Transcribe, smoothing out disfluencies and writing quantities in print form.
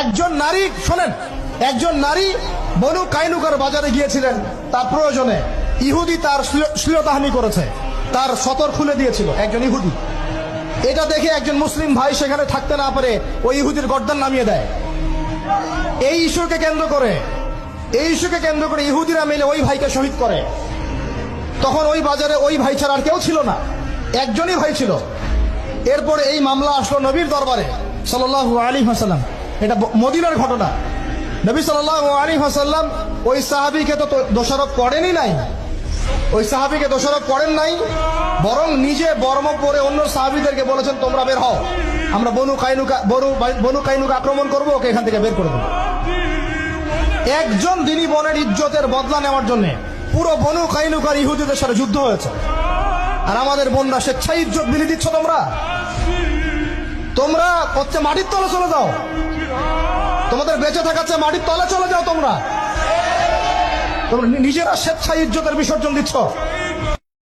একজন নারী, শোনেন, একজন নারী বনু কাইনুকার বাজারে গিয়েছিলেন তার প্রয়োজনে। ইহুদি তার শ্লীলতাহানি করেছে, তার সতর খুলে দিয়েছিল একজন ইহুদি। এটা দেখে একজন মুসলিম ভাই সেখানে থাকতে না পারে ওই ইহুদির গর্দান নামিয়ে দেয়। এই ইস্যুকে কেন্দ্র করে ইহুদিরা মিলে ওই ভাইকে শহীদ করে। তখন ওই বাজারে ওই ভাই ছাড়া আর কেউ ছিল না, একজনই ভাই ছিল। এরপরে এই মামলা আসলো নবীর দরবারে সাল্লাল্লাহু আলাইহি ওয়াসাল্লাম। এটা মদিনার ঘটনা। নবী সাল্লাল্লাহু আলাইহি ওয়াসাল্লাম ওই সাহাবীকে তো দোষারোপ করেন নাই, বরং নিজে বর্ম পরে অন্য সাহাবীদেরকে বলেছেন, তোমরা বের হও, আমরা বনু কাইনুকা আক্রমণ করবো, ওকে এখান থেকে বের করে দেবো। একজন দিনী বোনের ইজ্জতের বদলা নেওয়ার জন্য পুরো বনু কাইনুকার ইহুদিদের সাথে যুদ্ধ হয়েছে। আর আমাদের বোনরা স্বেচ্ছায় ইজ্জত বিলি দিচ্ছ। তোমরা হচ্ছে মাটির তলে চলে যাও, তোমাদের বেঁচে থাকার চেয়ে মাটির তলে চলে যাও। তোমরা নিজেরা স্বেচ্ছায় ইজ্জতের বিসর্জন দিচ্ছ।